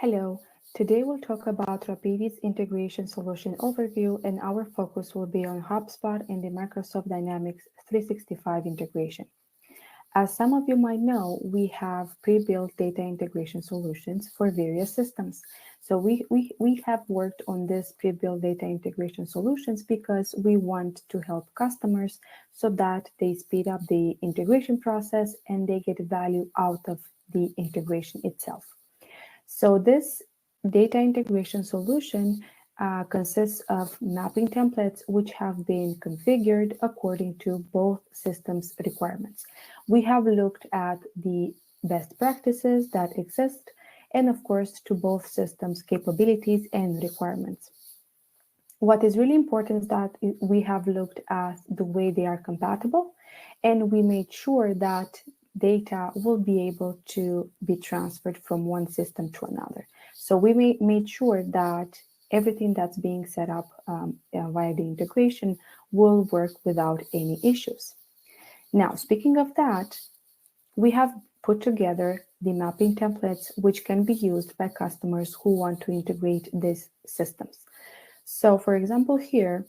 Hello, today we'll talk about Rapidi's integration solution overview, and our focus will be on HubSpot and the Microsoft Dynamics 365 integration. As some of you might know, we have pre-built data integration solutions for various systems. So we have worked on this pre-built data integration solutions because we want to help customers so that they speed up the integration process and they get value out of the integration itself. So this data integration solution consists of mapping templates which have been configured according to both systems' requirements. We have looked at the best practices that exist and, of course, to both systems' capabilities and requirements. What is really important is that we have looked at the way they are compatible, and we made sure that data will be able to be transferred from one system to another. So we made sure that everything that's being set up via the integration will work without any issues. Now, speaking of that, we have put together the mapping templates which can be used by customers who want to integrate these systems. So, for example, here,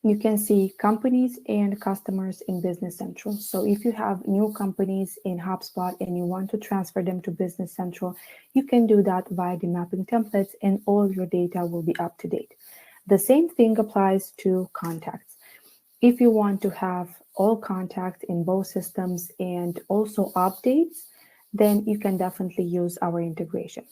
you can see companies and customers in Business Central. So if you have new companies in HubSpot and you want to transfer them to Business Central, you can do that via the mapping templates and all your data will be up to date. The same thing applies to contacts. If you want to have all contacts in both systems and also updates, then you can definitely use our integration.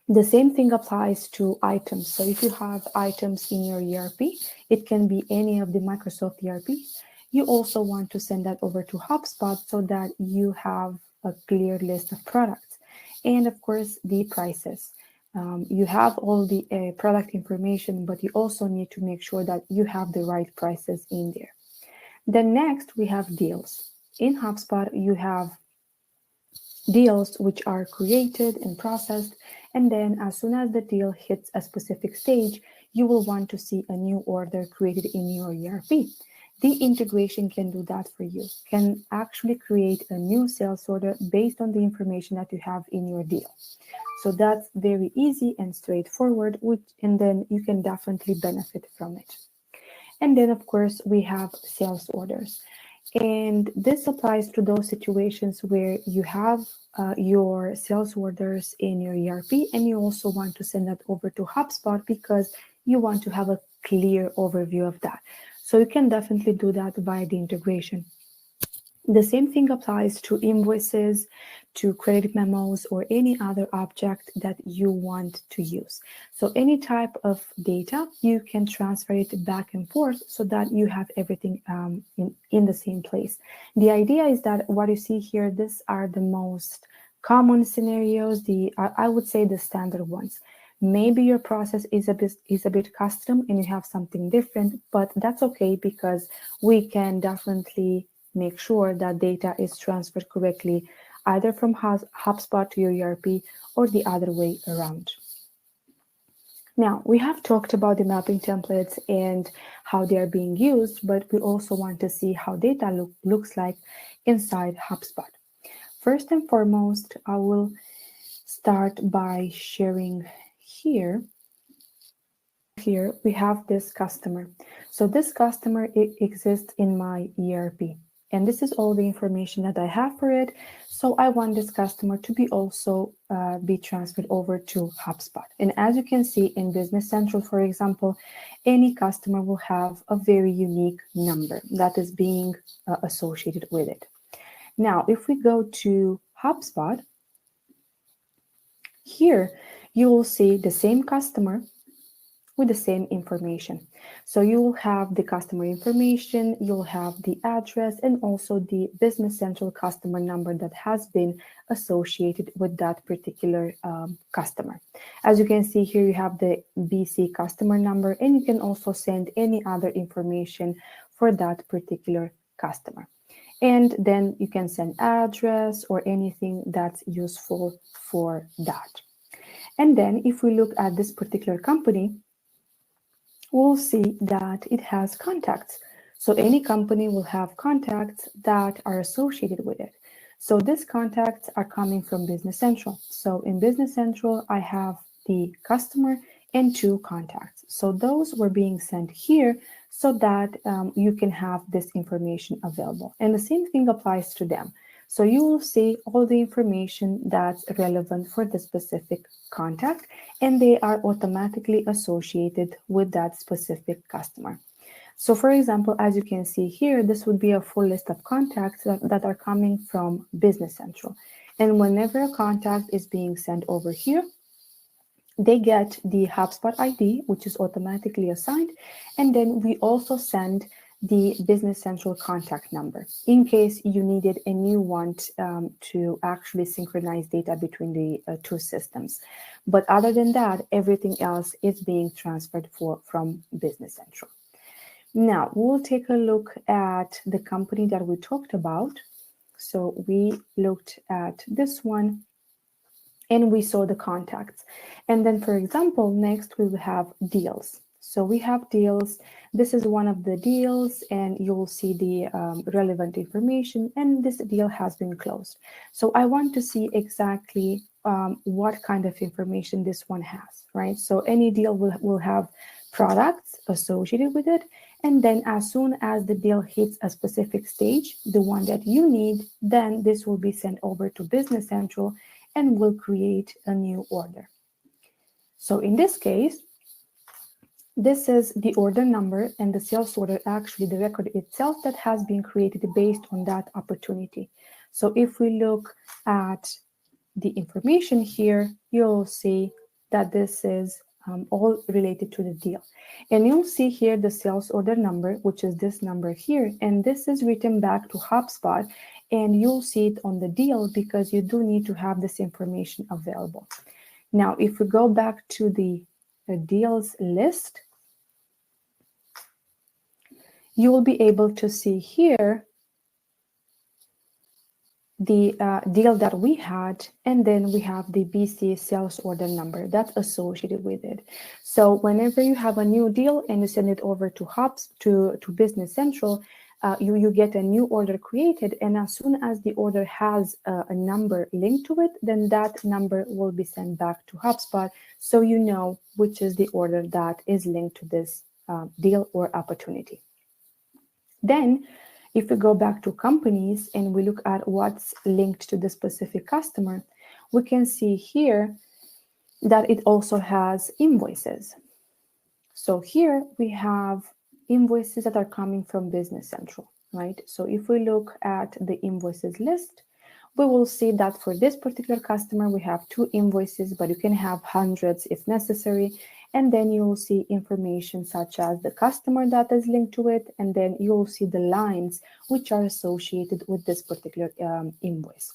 The same thing applies to items. So if you have items in your ERP, it can be any of the Microsoft ERPs. You also want to send that over to HubSpot so that you have a clear list of products. And of course, the prices. You have all the product information, but you also need to make sure that you have the right prices in there. Then next, we have deals. In HubSpot, you have deals which are created and processed, and then as soon as the deal hits a specific stage, you will want to see a new order created in your ERP. The integration can do that for you, can actually create a new sales order based on the information that you have in your deal. So that's very easy and straightforward, and then you can definitely benefit from it. And then, of course, we have sales orders. And this applies to those situations where you have your sales orders in your ERP and you also want to send that over to HubSpot because you want to have a clear overview of that. So you can definitely do that via the integration. The same thing applies to invoices, to credit memos, or any other object that you want to use. So any type of data, you can transfer it back and forth so that you have everything in the same place. The idea is that what you see here, these are the most common scenarios, I would say the standard ones. Maybe your process is a bit custom and you have something different, but that's okay because we can definitely make sure that data is transferred correctly, either from HubSpot to your ERP or the other way around. Now, we have talked about the mapping templates and how they are being used, but we also want to see how data looks like inside HubSpot. First and foremost, I will start by sharing here. Here we have this customer. So this customer exists in my ERP. And this is all the information that I have for it. So I want this customer to be also be transferred over to HubSpot. And as you can see in Business Central, for example, any customer will have a very unique number that is being associated with it. Now, if we go to HubSpot, here you will see the same customer with the same information. So you will have the customer information, you'll have the address, and also the Business Central customer number that has been associated with that particular customer. As you can see here, you have the BC customer number, and you can also send any other information for that particular customer. And then you can send address or anything that's useful for that. And then if we look at this particular company, we'll see that it has contacts. So any company will have contacts that are associated with it. So these contacts are coming from Business Central. So in Business Central, I have the customer and 2 contacts. So those were being sent here so that you can have this information available. And the same thing applies to them. So you will see all the information that's relevant for the specific contact, and they are automatically associated with that specific customer. So for example, as you can see here, this would be a full list of contacts that are coming from Business Central. And whenever a contact is being sent over here, they get the HubSpot ID, which is automatically assigned. And then we also send the Business Central contact number in case you needed a new one to actually synchronize data between the 2 systems. But other than that, everything else is being transferred from Business Central. Now, we'll take a look at the company that we talked about. So we looked at this one and we saw the contacts. And then, for example, next we will have deals. So we have deals. This is one of the deals, and you'll see the relevant information, and this deal has been closed. So I want to see exactly what kind of information this one has, right? So any deal will have products associated with it. And then as soon as the deal hits a specific stage, the one that you need, then this will be sent over to Business Central and will create a new order. So in this case, this is the order number and the sales order, actually the record itself that has been created based on that opportunity. So if we look at the information here, you'll see that this is all related to the deal. And you'll see here the sales order number, which is this number here. And this is written back to HubSpot, and you'll see it on the deal because you do need to have this information available. Now, if we go back to the deals list, you will be able to see here the deal that we had, and then we have the BC sales order number that's associated with it. So whenever you have a new deal and you send it over to Business Central, you get a new order created, and as soon as the order has a number linked to it, then that number will be sent back to HubSpot, so you know which is the order that is linked to this deal or opportunity. Then, if we go back to companies and we look at what's linked to the specific customer, we can see here that it also has invoices. So here we have invoices that are coming from Business Central, right? So if we look at the invoices list, we will see that for this particular customer, we have 2 invoices, but you can have hundreds if necessary. And then you will see information such as the customer that is linked to it, and then you will see the lines which are associated with this particular invoice.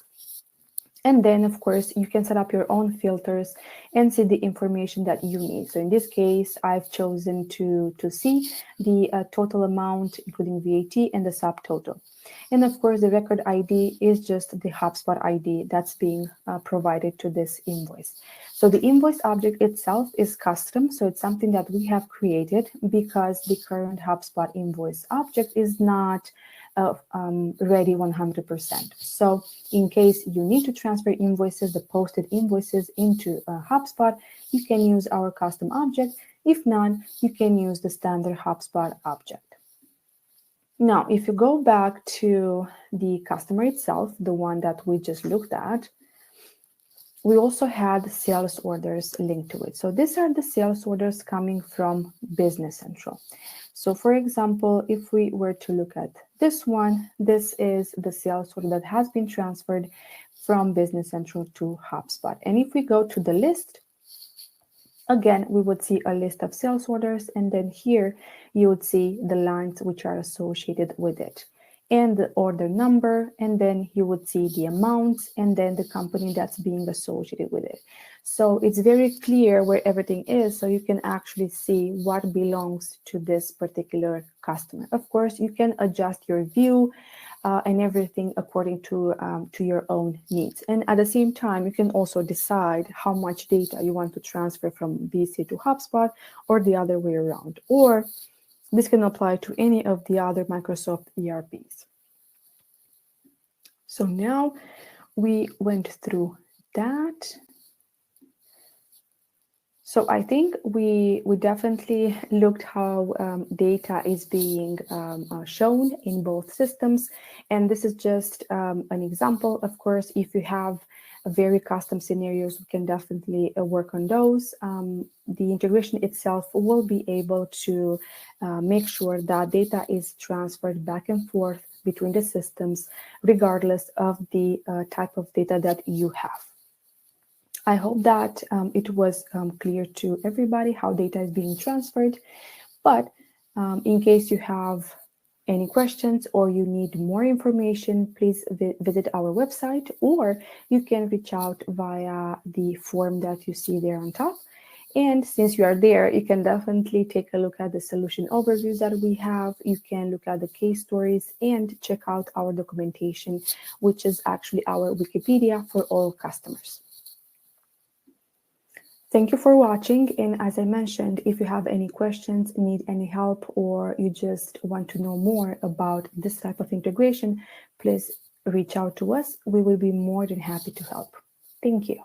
And then, of course, you can set up your own filters and see the information that you need. So in this case, I've chosen to see the total amount, including VAT, and the subtotal. And of course, the record ID is just the HubSpot ID that's being provided to this invoice. So the invoice object itself is custom. So it's something that we have created because the current HubSpot invoice object is not ready 100%. So in case you need to transfer invoices, the posted invoices into HubSpot, you can use our custom object. If not, you can use the standard HubSpot object. Now, if you go back to the customer itself, the one that we just looked at, we also had sales orders linked to it. So these are the sales orders coming from Business Central. So for example, if we were to look at this one, this is the sales order that has been transferred from Business Central to HubSpot. And if we go to the list, again, we would see a list of sales orders, and then here you would see the lines which are associated with it, and the order number, and then you would see the amounts, and then the company that's being associated with it. So it's very clear where everything is, so you can actually see what belongs to this particular customer. Of course, you can adjust your view and everything according to your own needs. And at the same time, you can also decide how much data you want to transfer from BC to HubSpot or the other way around. Or this can apply to any of the other Microsoft ERPs. So now we went through that. So I think we definitely looked how data is being shown in both systems. And this is just an example. Of course, if you have very custom scenarios, we can definitely work on those. The integration itself will be able to make sure that data is transferred back and forth between the systems, regardless of the type of data that you have. I hope that it was clear to everybody how data is being transferred. But in case you have any questions or you need more information, please visit our website, or you can reach out via the form that you see there on top. And since you are there, you can definitely take a look at the solution overviews that we have. You can look at the case stories and check out our documentation, which is actually our Wikipedia for all customers. Thank you for watching, and as I mentioned, if you have any questions, need any help, or you just want to know more about this type of integration, please reach out to us. We will be more than happy to help. Thank you.